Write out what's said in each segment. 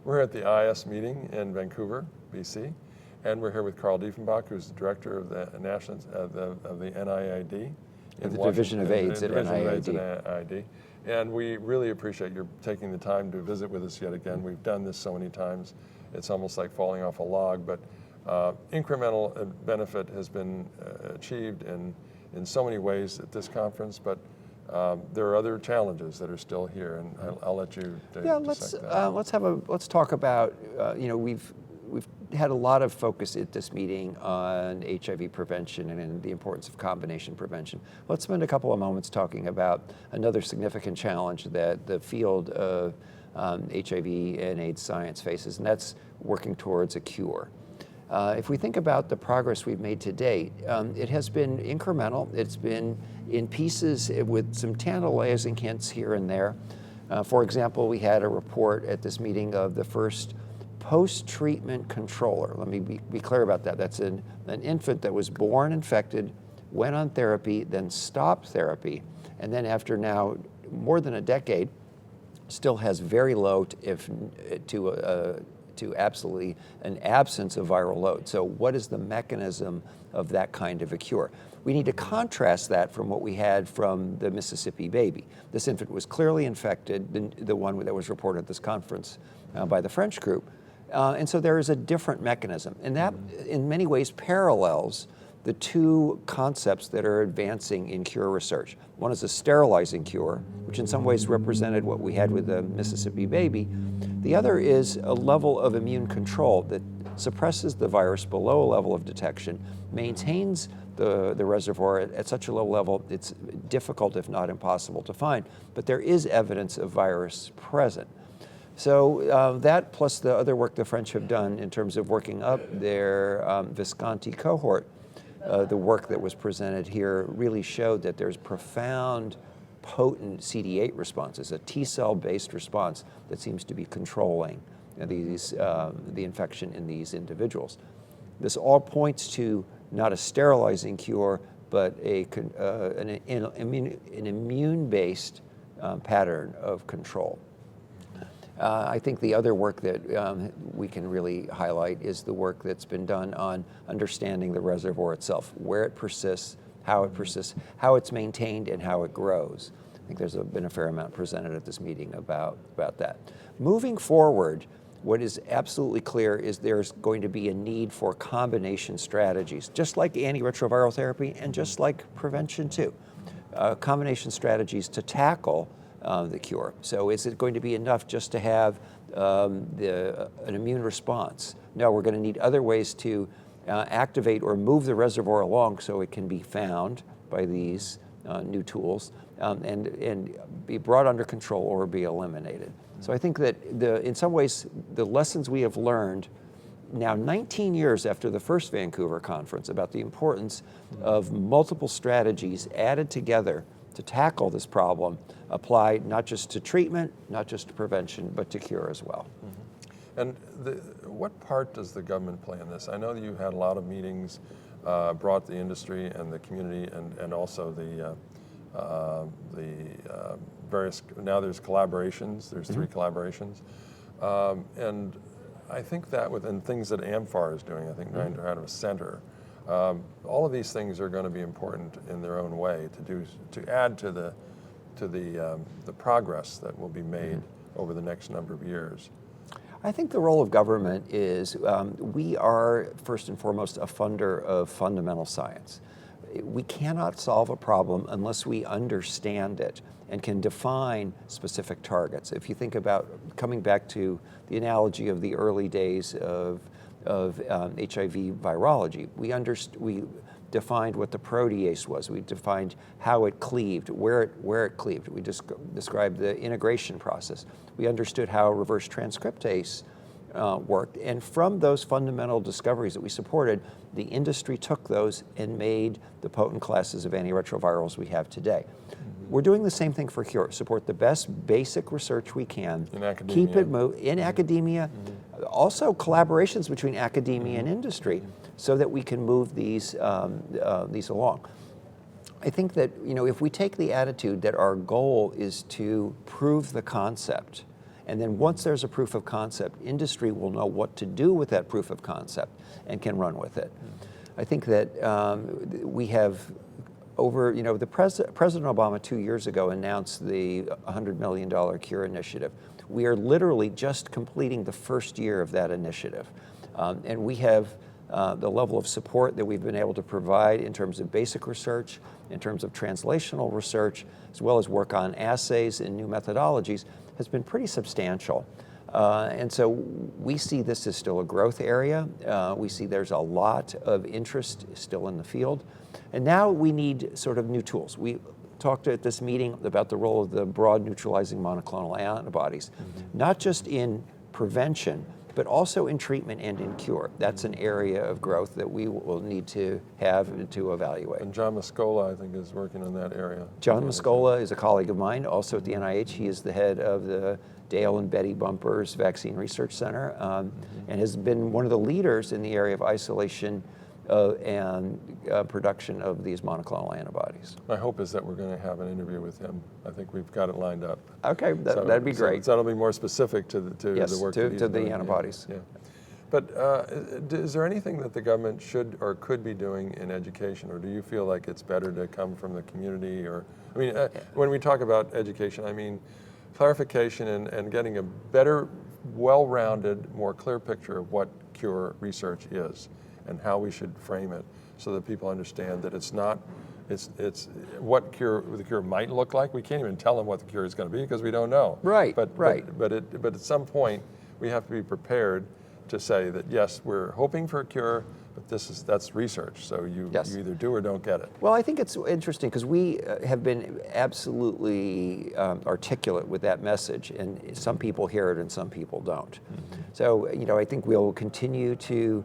We're here at the IAS meeting in Vancouver, BC, and we're here with Carl Dieffenbach, who's the director of the NIAID. The Division of AIDS at NIAID. And we really appreciate your taking the time to visit with us yet again. We've done this so many times, it's almost like falling off a log, but incremental benefit has been achieved in so many ways at this conference, but there are other challenges that are still here, and I'll let you. Let's talk about. We've had a lot of focus at this meeting on HIV prevention and the importance of combination prevention. Let's spend a couple of moments talking about another significant challenge that the field of HIV and AIDS science faces, and that's working towards a cure. If we think about the progress we've made to date, it has been incremental. It's been in pieces with some tantalizing hints here and there. For example, we had a report at this meeting of the first post-treatment controller. Let me be clear about that. That's an infant that was born infected, went on therapy, then stopped therapy, and then after now more than a decade, still has very low, to absolutely an absence of viral load. So what is the mechanism of that kind of a cure? We need to contrast that from what we had from the Mississippi baby. This infant was clearly infected, the one that was reported at this conference by the French group. And so there is a different mechanism. And that, in many ways, parallels the two concepts that are advancing in cure research. One is a sterilizing cure, which in some ways represented what we had with the Mississippi baby. The other is a level of immune control that suppresses the virus below a level of detection, maintains the reservoir at such a low level it's difficult, if not impossible, to find. But there is evidence of virus present. So that plus the other work the French have done in terms of working up their Visconti cohort, the work that was presented here really showed that there's profound, potent CD8 responses, a T-cell based response that seems to be controlling the infection in these individuals. This all points to not a sterilizing cure, but an immune-based pattern of control. I think the other work that we can really highlight is the work that's been done on understanding the reservoir itself, where it persists, how it's maintained, and how it grows. I think there's been a fair amount presented at this meeting about that. Moving forward, what is absolutely clear is there's going to be a need for combination strategies, just like antiretroviral therapy and just like prevention too. Combination strategies to tackle the cure. So is it going to be enough just to have an immune response? No, we're going to need other ways to activate or move the reservoir along so it can be found by these new tools and be brought under control or be eliminated. So I think that in some ways the lessons we have learned now 19 years after the first Vancouver conference about the importance of multiple strategies added together to tackle this problem apply not just to treatment, not just to prevention, but to cure as well. And what part does the government play in this? I know that you had a lot of meetings, brought the industry and the community and also the various, now there's collaborations, there's 3 collaborations. And I think that within things that AMFAR is doing, I think they're out of a center. All of these things are going to be important in their own way to add to the progress that will be made over the next number of years. I think the role of government is we are first and foremost a funder of fundamental science. We cannot solve a problem unless we understand it and can define specific targets. If you think about coming back to the analogy of the early days of HIV virology, we defined what the protease was. We defined how it cleaved, where it cleaved. We described the integration process. We understood how reverse transcriptase worked. And from those fundamental discoveries that we supported, the industry took those and made the potent classes of antiretrovirals we have today. We're doing the same thing for cure. Support the best base research we can. In academia. Keep it in academia. Also collaborations between academia and industry so that we can move these along. I think that if we take the attitude that our goal is to prove the concept And then once there's a proof of concept, industry will know what to do with that proof of concept and can run with it. I think that we have President Obama 2 years ago announced the $100 million Cure initiative. We are literally just completing the first year of that initiative. And we have the level of support that we've been able to provide in terms of basic research, in terms of translational research, as well as work on assays and new methodologies, has been pretty substantial. And so we see this as still a growth area. We see there's a lot of interest still in the field. And now we need sort of new tools. We talked at this meeting about the role of the broad neutralizing monoclonal antibodies, not just in prevention, but also in treatment and in cure. That's an area of growth that we will need to have to evaluate. And John Mascola, I think, is working in that area. John Mascola is a colleague of mine, also at the NIH. He is the head of the Dale and Betty Bumpers Vaccine Research Center, and has been one of the leaders in the area of isolation and production of these monoclonal antibodies. My hope is that we're going to have an interview with him. I think we've got it lined up. Okay, that'd be great. So that'll be more specific to the work that he's to doing. the antibodies. Yeah. But is there anything that the government should or could be doing in education, or do you feel like it's better to come from the community? Or, I mean, when we talk about education, I mean clarification and getting a better, well-rounded, more clear picture of what cure research is and how we should frame it, so that people understand that it's not, it's what the cure might look like. We can't even tell them what the cure is going to be because we don't know. Right. But right. But at some point we have to be prepared to say that yes, we're hoping for a cure, but that's research. So you either do or don't get it. Well, I think it's interesting because we have been absolutely articulate with that message, and some people hear it and some people don't. So I think we'll continue to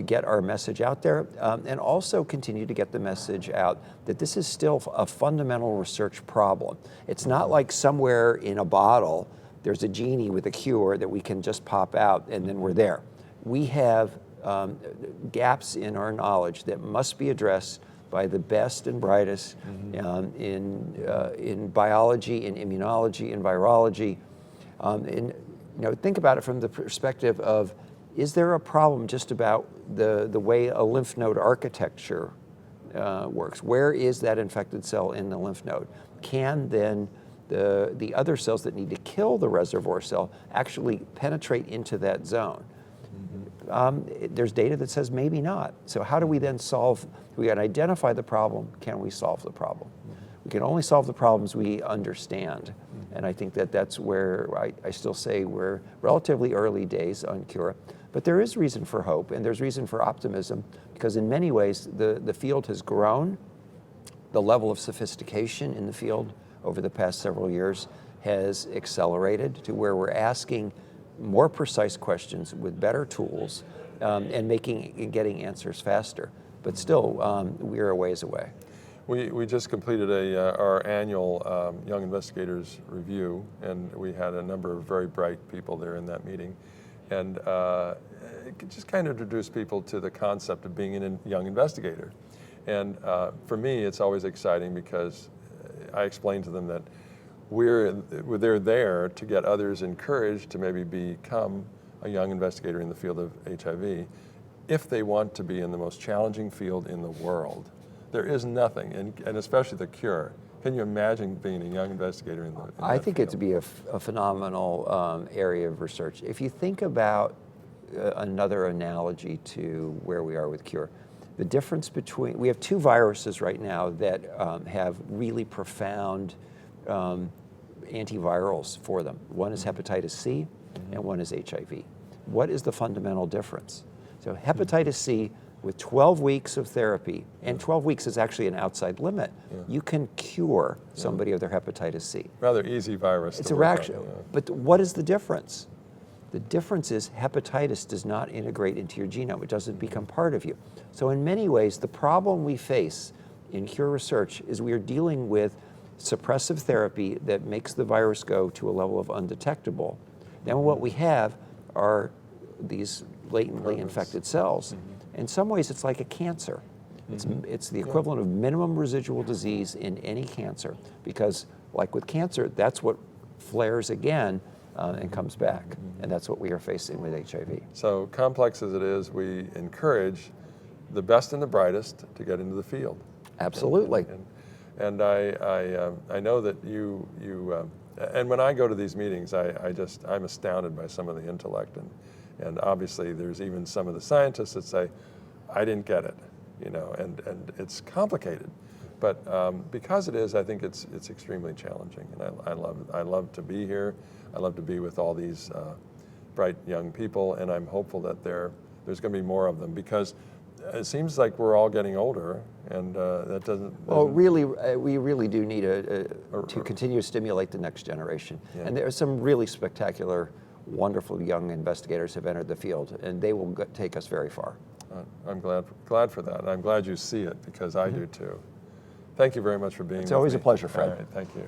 get our message out there, and also continue to get the message out that this is still a fundamental research problem. It's not like somewhere in a bottle there's a genie with a cure that we can just pop out and then we're there. We have gaps in our knowledge that must be addressed by the best and brightest in biology, in immunology, in virology. And think about it from the perspective of, is there a problem just about the way a lymph node architecture works? Where is that infected cell in the lymph node? Can then the other cells that need to kill the reservoir cell actually penetrate into that zone? There's data that says maybe not. So how do we then solve? We got to identify the problem. Can we solve the problem? We can only solve the problems we understand. And I think that's where I still say we're relatively early days on cure. But there is reason for hope, and there's reason for optimism, because in many ways the field has grown. The level of sophistication in the field over the past several years has accelerated to where we're asking more precise questions with better tools and getting answers faster. But still, we're a ways away. We just completed our annual Young Investigators Review, and we had a number of very bright people there in that meeting. And it just kind of introduced people to the concept of being a young investigator. And for me, it's always exciting because I explain to them that they're there to get others encouraged to maybe become a young investigator in the field of HIV if they want to be in the most challenging field in the world. There is nothing, and especially the cure. Can you imagine being a young investigator in that I think field? it'd be a phenomenal area of research. If you think about another analogy to where we are with cure, the difference between, we have two viruses right now that have really profound antivirals for them. One is hepatitis C and one is HIV. What is the fundamental difference? So hepatitis C, with 12 weeks of therapy, and 12 weeks is actually an outside limit, you can cure somebody of their hepatitis C. Rather easy virus. It's a reaction. But what is the difference? The difference is hepatitis does not integrate into your genome. It doesn't become part of you. So in many ways, the problem we face in cure research is we are dealing with suppressive therapy that makes the virus go to a level of undetectable. Then what we have are these latently infected cells. In some ways, it's like a cancer. It's the equivalent of minimum residual disease in any cancer, because like with cancer, that's what flares again and comes back. And that's what we are facing with HIV. So complex as it is, we encourage the best and the brightest to get into the field. Absolutely. And I know that you and when I go to these meetings, I'm astounded by some of the intellect, and obviously there's even some of the scientists that say, I didn't get it, you know, and it's complicated. But because it is, I think it's extremely challenging, and I love to be here. I love to be with all these bright young people, and I'm hopeful that there's going to be more of them, because it seems like we're all getting older, and that doesn't. Well, really, we really do need to continue to stimulate the next generation. Yeah. And there are some really spectacular, wonderful young investigators have entered the field, and they will take us very far. I'm glad for that, and I'm glad you see it, because I do too. Thank you very much for being with me. It's always a pleasure, Fred. All right, thank you.